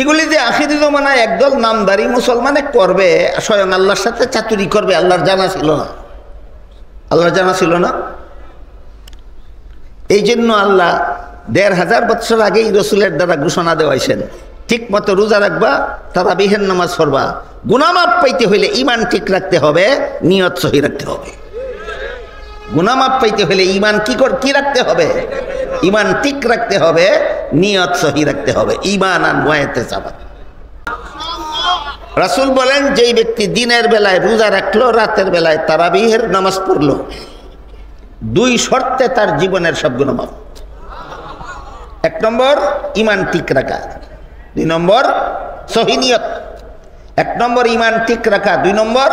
এগুলি যে আখিরি জমানায় একদল নামদারি মুসলমানে করবে, স্বয়ং আল্লাহর সাথে চাতুরি করবে, আল্লাহর জানা ছিল না। আল্লাহর জানা ছিল না। এই জন্য আল্লাহ ১৫০০ বছর আগেই রসুলের দ্বারা ঘোষণা দেওয়াইছেন, ঠিক মতো রোজা রাখবা, তারাবিহের নামাজ পড়বা। গুনাহ মাফ পাইতে হইলে ঈমান ঠিক রাখতে হবে, নিয়ত সহি রাখতে হবে। গুনাহ মাফ পাইতে হইলে ঈমান কি রাখতে হবে? ঈমান ঠিক রাখতে হবে, নিয়ত সহি রাখতে হবে। ঈমানান ওয়া ইহতিসাবান। রাসূল বলেন, যেই ব্যক্তি দিনের বেলায় রোজা রাখলো, রাতের বেলায় তারাবিহের নামাজ পড়লো, 2 শর্তে তার জীবনের সব গুনাহ মাফ। 1 নম্বর ঈমান ঠিক রাখা, 2 নম্বর সহি নিয়ত। 1 নম্বর ঈমান ঠিক রাখা, 2 নম্বর।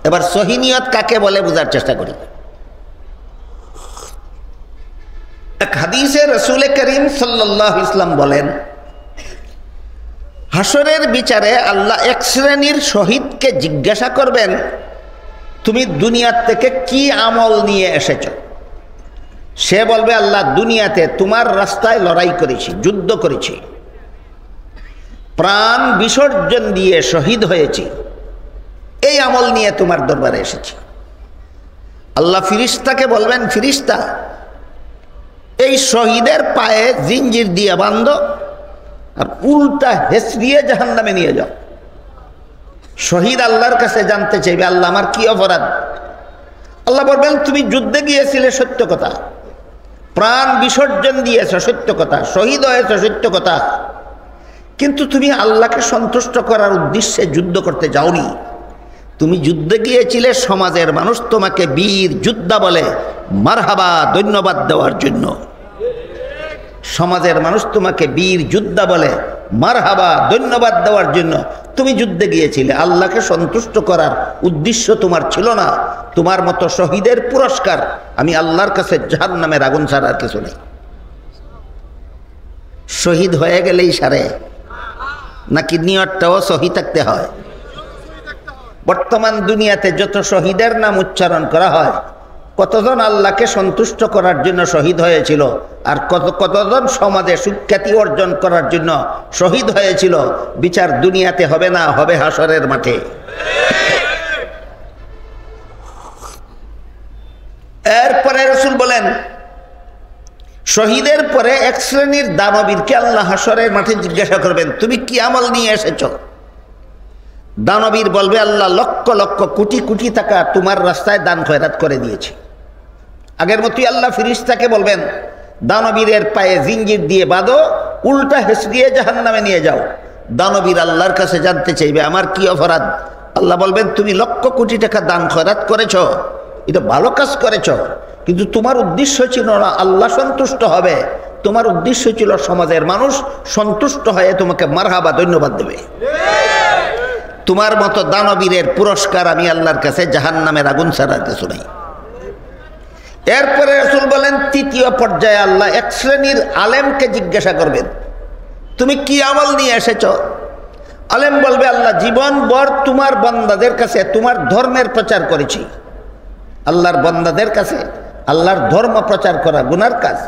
এবার সহি নিয়ত কাকে বলে বোঝার চেষ্টা করি। এক হাদিসে রাসূল করিম সাল্লাল্লাহু আলাইহি ওয়াসাল্লাম বলেন, হাসরের বিচারে আল্লাহ এক শ্রেণীর শহীদকে জিজ্ঞাসা করবেন, তুমি দুনিয়ার থেকে কি আমল নিয়ে এসেছ? সে বলবে, আল্লাহ দুনিয়াতে তোমার রাস্তায় লড়াই করেছি, যুদ্ধ করেছি, প্রাণ বিসর্জন দিয়ে শহীদ হয়েছি, এই আমল নিয়ে তোমার দরবারে এসেছি। আল্লাহ ফিরিস্তাকে বলবেন, ফিরিস্তা, এই শহীদের পায়ে জিঞ্জির দিয়ে বাঁধো আর উল্টা হেসরিয়ে জাহান্নামে নিয়ে যাও। শহীদ আল্লাহর কাছে জানতে চাইবে, আল্লাহ আমার কি অপরাধ? আল্লাহ বলবেন, তুমি যুদ্ধে গিয়েছিলে, সত্য কথা, প্রাণ বিসর্জন দিয়েছ, সত্য কথা, শহীদ হয়েছ, সত্য কথা, কিন্তু তুমি আল্লাহকে সন্তুষ্ট করার উদ্দেশ্যে যুদ্ধ করতে যাওনি। তুমি যুদ্ধে গিয়েছিলে সমাজের মানুষ তোমাকে বীর যোদ্ধা বলে মারহাবা ধন্যবাদ দেওয়ার জন্য। সমাজের মানুষ তোমাকে বীর যোদ্ধা বলে মারহাবা ধন্যবাদ দেওয়ার জন্য তুমি যুদ্ধে গিয়েছিলে। আল্লাহকে সন্তুষ্ট করার উদ্দেশ্য তোমার ছিল না। তোমার মতো শহীদের পুরস্কার আমি আল্লাহর কাছে জাহান্নামের আগুন ছাড়া আর কিছু নেই। শহীদ হয়ে গেলেই সারে নাকি নিয়তটাও সহি থাকতে হয়? বর্তমান দুনিয়াতে যত শহীদের নাম উচ্চারণ করা হয়, কতজন আল্লাহকে সন্তুষ্ট করার জন্য শহীদ হয়েছিল আর কতজন সমাজে সুখ্যাতি অর্জন করার জন্য শহীদ হয়েছিল? বিচার দুনিয়াতে হবে না, হবে হাসরের মাঠে। এরপরে রাসূল বলেন, শহীদের পরে এক শ্রেণীর দানবীরকে আল্লাহ হাসরের মাঠে জিজ্ঞাসা করবেন, তুমি কি আমল নিয়ে এসেছো? দানবীর বলবে, আল্লাহ লক্ষ লক্ষ কোটি কোটি টাকা তোমার রাস্তায় দান খয়রাত করে দিয়েছি। আগের মতোই আল্লাহ ফিরিস্তাকে বলবেন, দানবীরের পায়ে জিঞ্জির দিয়ে বাঁধো, উল্টা হেসড়িয়ে জাহান্নামে নিয়ে যাও। দানবীর আল্লাহর কাছে জানতে চাইবে, আমার কি অপরাধ? আল্লাহ বলবেন, তুমি লক্ষ কোটি টাকা দান খয়রাত করেছ, এটা ভালো কাজ করেছ, কিন্তু তোমার উদ্দেশ্য ছিল না আল্লাহ সন্তুষ্ট হবে, তোমার উদ্দেশ্য ছিল সমাজের মানুষ সন্তুষ্ট হয়ে তোমাকে মারহাবা ধন্যবাদ দেবে। তোমার মতো দানবীরের পুরস্কার আমি আল্লাহর কাছে জাহান্নামের আগুন ছাড়া কিছু নাই। এরপরে রাসূল বলেন, তৃতীয় পর্যায়ে আল্লাহ এক শ্রেণীর আলেমকে জিজ্ঞাসা করবেন, তুমি কি আমল নিয়ে এসেছ? আলেম বলবে, আল্লাহ জীবনভর তোমার বান্দাদের কাছে তোমার ধর্মের প্রচার করেছি। আল্লাহর বান্দাদের কাছে আল্লাহর ধর্ম প্রচার করা গুনার কাজ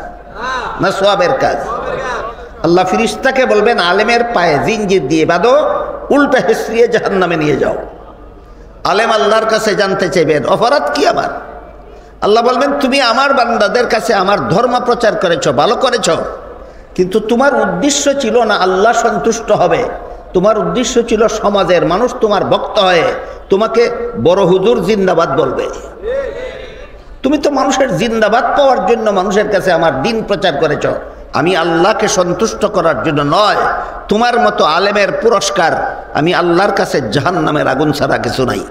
না সওয়াবের কাজ? আল্লাহ ফিরিস্তাকে বলবেন, আলেমের পায়ে জিঞ্জির দিয়ে বাঁধো, উল্টা হেসরিয়ে জাহান্নামে নিয়ে যাও। আলেম আল্লাহর কাছে জানতে চাইবেন, অপরাধ কি আমার? আল্লাহ বলবেন, তুমি আমার বান্দাদের কাছে আমার ধর্ম প্রচার করেছ, ভালো করেছ, কিন্তু তোমার উদ্দেশ্য ছিল না আল্লাহ সন্তুষ্ট হবে, তোমার উদ্দেশ্য ছিল সমাজের মানুষ তোমার ভক্ত হয়ে তোমাকে বড় হুজুর জিন্দাবাদ বলবে। তুমি তো মানুষের জিন্দাবাদ পাওয়ার জন্য মানুষের কাছে আমার দিন প্রচার করেছ, আমি আল্লাহকে সন্তুষ্ট করার জন্য নয়। তোমার মতো আলেমের পুরস্কার আমি আল্লাহর কাছে জাহান্নামের আগুন ছাড়া কিছু নাই।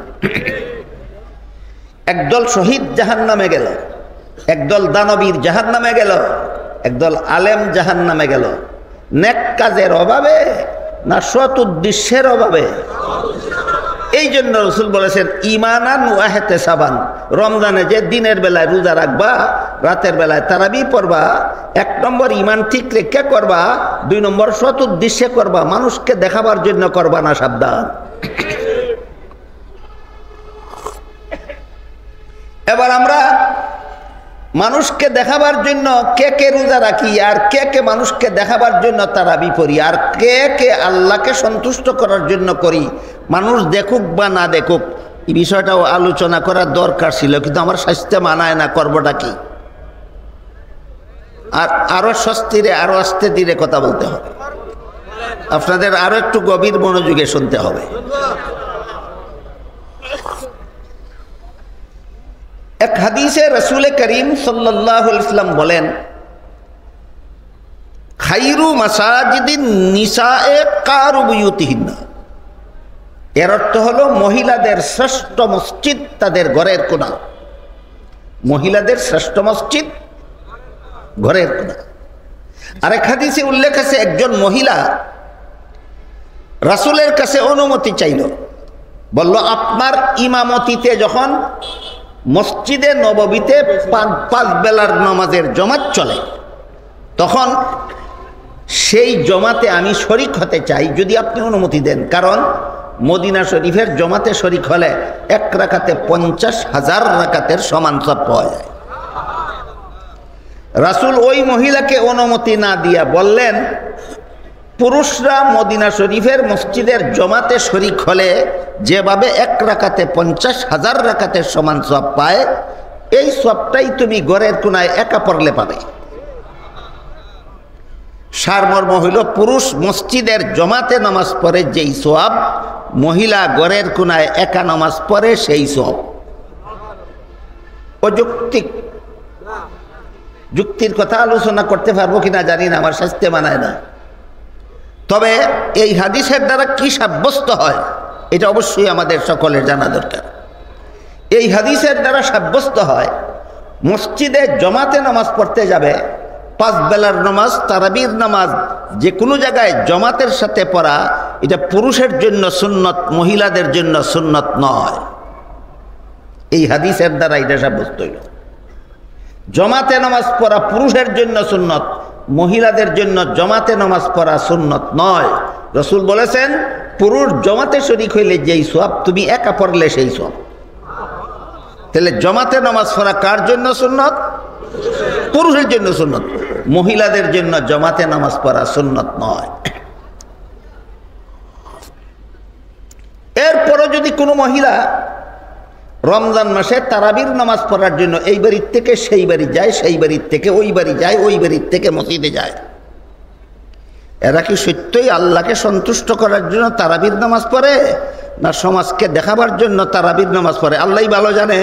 একদল শহীদ জাহান্নামে গেল, একদল দানবীর জাহান্নামে গেল, একদল আলেম জাহান্নামে গেল। নেক কাজের অভাবে না সৎ উদ্দেশ্যের অভাবে? এই জন্য রাসূল বলেছেন, ঈমানান ওয়া ইহতিসাবান। রমজানে যে দিনের বেলায় রোজা রাখবা, রাতের বেলায় তারাবি পড়বা, 1 নম্বর ঈমান ঠিক রেখে করবা, 2 নম্বর সৎ উদ্দেশ্যে করবা, মানুষকে দেখাবার জন্য করবা না, সাবধান। এবার আমরা মানুষকে দেখাবার জন্য কে কে রোজা রাখি, আর কে কে মানুষকে দেখাবার জন্য তারাবি পড়ি, আর কে কে আল্লাহকে সন্তুষ্ট করার জন্য করি, মানুষ দেখুক বা না দেখুক, এই বিষয়টাও আলোচনা করার দরকার ছিল, কিন্তু আমার স্বাস্থ্য মানায় না, করবোটা কি? আর আরো স্বস্তিরে আরো আস্তে ধীরে কথা বলতে হবে, আপনাদের আরো একটু গভীর মনোযোগে শুনতে হবে। এক হাদিসে রাসূল করিম সাল্লাল্লাহু আলাইহি ওয়াসাল্লাম বলেন, খায়রু মাসাজিদিন নিসায়ে কারু বুয়ুতিহিন্না। এর অর্থ হলো মহিলাদের শ্রেষ্ঠ মসজিদ তাদের ঘরের কোণা। মহিলাদের শ্রেষ্ঠ মসজিদ ঘরের কোণা। আরেক হাদিসে উল্লেখ আছে, একজন মহিলা রাসূলের কাছে অনুমতি চাইল, বলল আপনার ইমামতিতে যখন মসজিদে নববীতে পাঁচ বেলার নামাজের জমাত চলে, তখন সেই জমাতে আমি শরিক হতে চাই, যদি আপনি অনুমতি দেন। কারণ মদিনা শরীফের জমাতে শরিক হলে এক রাকাতে 50,000 রাকাতের সমান সব পাওয়া যায়। রাসূল ওই মহিলাকে অনুমতি না দিয়া বললেন, পুরুষরা মদিনা শরীফের মসজিদের জমাতে শরিক হলে যেভাবে এক রাকাতে 50,000 রাকাতের সমান সব পায়, এই সবটাই তুমি ঘরের কোনায় একা পড়লে পাবে। সারমর্ম হইল, পুরুষ মসজিদের জমাতে নামাজ পড়ে যেই সওয়াব, মহিলা ঘরের কোনায় একা নামাজ পড়ে সেই সওয়াব। অযৌক্তিক যুক্তির কথা আলোচনা করতে পারবো কিনা জানি না, আমার স্বাস্থ্য মানায় না। তবে এই হাদিসের দ্বারা কি সাব্যস্ত হয় এটা অবশ্যই আমাদের সকলের জানা দরকার। এই হাদিসের দ্বারা সাব্যস্ত হয়, মসজিদে জমাতে নামাজ পড়তে যাবে, পাঁচ বেলার নামাজ, তারাবির নামাজ যে কোনো জায়গায় জমাতের সাথে পড়া, এটা পুরুষের জন্য সুন্নত, মহিলাদের জন্য সুন্নত নয়। এই হাদিসের দ্বারা এটা সাব্যস্ত হইল। জমাতে নামাজ পড়া পুরুষের জন্য সুন্নত, মহিলাদের জন্য জমাতে নামাজ পড়া সুন্নত নয়। রাসূল বলেছেন, পুরুষ জমাতে শরীক হইলে যেই সওয়াব, তুমি একা পড়লে সেই সওয়াব। তাহলে জমাতে নামাজ পড়া কার জন্য সুন্নত? পুরুষের জন্য সুন্নত, মহিলাদের জন্য জমাতে নামাজ পড়া সুন্নত নয়। এরপরও যদি কোনো মহিলা রমজান মাসে তারাবির নামাজ পড়ার জন্য এই বাড়ির থেকে সেই বাড়ি যায়, সেই বাড়ির থেকে ওই বাড়ি যায়, ওই বাড়ির থেকে মসজিদে যায়, এরা কি সত্যই আল্লাহকে সন্তুষ্ট করার জন্য তারাবির নামাজ পড়ে, না সমাজকে দেখাবার জন্য তারাবির নামাজ পড়ে? আল্লাহই ভালো জানে।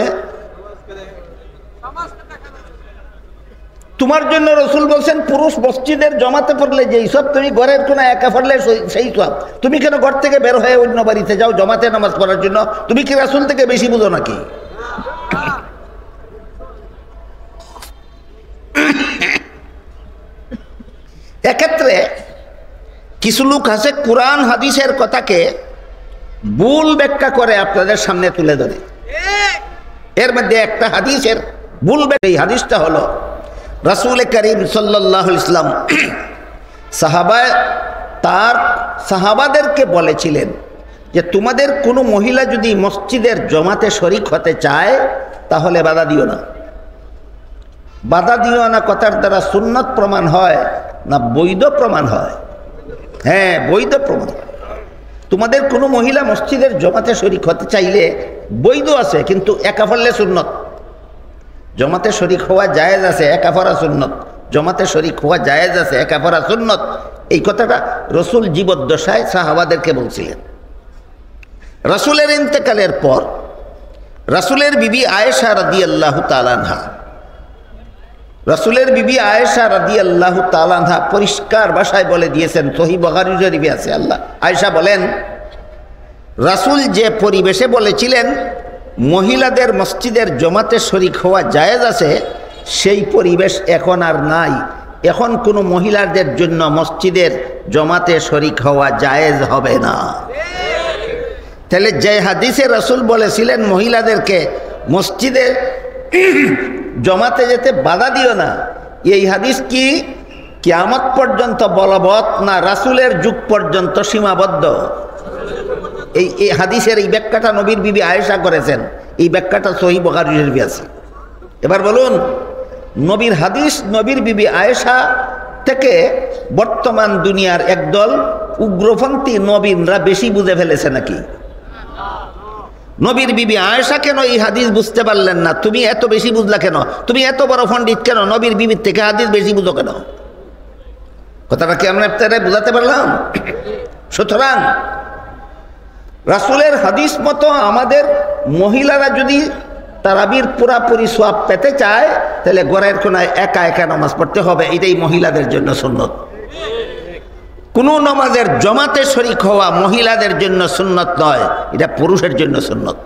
তোমার জন্য রাসূল বলছেন, পুরুষ মসজিদের জমাতে পড়লে যেই সব, তুমি ঘরের কোনায় একা পড়লে সেই সব। তুমি কেন ঘর থেকে বের হয়ে অন্য বাড়িতে যাও জমাতে নামাজ পড়ার জন্য? তুমি কি রাসূল থেকে বেশি বুঝো নাকি? এক্ষেত্রে কিছু লোক আছে কোরআন হাদিসের কথাকে ভুল ব্যাখ্যা করে আপনাদের সামনে তুলে ধরে। এর মধ্যে একটা হাদিসের ভুল ব্যাখ্যা, এই হাদিসটা হলো, রাসূল করিম সাল্লাল্লাহু আলাইহি ওয়াসাল্লাম তার সাহাবাদেরকে বলেছিলেন যে তোমাদের কোনো মহিলা যদি মসজিদের জমাতে শরিক হতে চায় তাহলে বাধা দিও না। বাধা দিও না কথার দ্বারা সুন্নত প্রমাণ হয় না বৈধ প্রমাণ হয়? হ্যাঁ, বৈধ প্রমাণ হয়। তোমাদের কোনো মহিলা মসজিদের জমাতে শরিক হতে চাইলে বৈধ আছে, কিন্তু একা পড়লে সুন্নত। জমাতে শরিক হওয়া জায়েজ আছে, একা পড়া সুন্নত। জমাতে শরিক হওয়া জায়েজ আছে, একা পড়া সুন্নত। এই কথাটা রাসূল জীবদ্দশায় সাহাবাদেরকে বলছিলেন। রাসূলের ইন্তেকালের পর রাসূলের বিবি আয়েশা রাদিয়াল্লাহু তাআলা আনহা, রাসূলের বিবি আয়েশা রাদিয়াল্লাহু তাআলা আনহা পরিষ্কার ভাষায় বলে দিয়েছেন, সহিহ বুখারী শরীফে আছে। আয়েশা বলেন, রাসূল যে পরিবেশে বলেছিলেন মহিলাদের মসজিদের জমাতে শরিক হওয়া জায়েজ আছে, সেই পরিবেশ এখন আর নাই। এখন কোনো মহিলাদের জন্য মসজিদের জমাতে শরিক হওয়া জায়েজ হবে না। তাহলে যে হাদিসে রাসূল বলেছিলেন মহিলাদেরকে মসজিদে জমাতে যেতে বাধা দিও না, এই হাদিস কি কিয়ামত পর্যন্ত বলবৎ না রাসূলের যুগ পর্যন্ত সীমাবদ্ধ? এই হাদিসের এই ব্যাখ্যাটা নবীর বিবি আয়েশা করেছেন। এই ব্যাখ্যাটা সহিহ বুখারী শরীফে আছে। এবার বলুন, নবীর হাদিস, নবীর বিবি আয়েশা থেকে বর্তমান দুনিয়ার একদল উগ্রপন্থী নবীনরা বেশি বুঝে ফেলেছে নাকি? নবীর বিবি আয়েশা কেন এই হাদিস বুঝতে পারলেন না? তুমি এত বেশি বুঝলা কেন? তুমি এত বড় পণ্ডিত কেন? নবীর বিবির থেকে হাদিস বেশি বুঝো কেন? কথাটা কি আমরা আপনারা বুঝাতে পারলাম? সুতরাং রাসূলের হাদিস মতো আমাদের মহিলারা যদি তারাবির পুরাপুরি সওয়াব পেতে চায়, তাহলে ঘরের কোনায় একা একা নামাজ পড়তে হবে। এটাই মহিলাদের জন্য সুন্নত। কোনো নামাজের জমাতে শরীক হওয়া মহিলাদের জন্য সুন্নত নয়, এটা পুরুষের জন্য সুন্নত।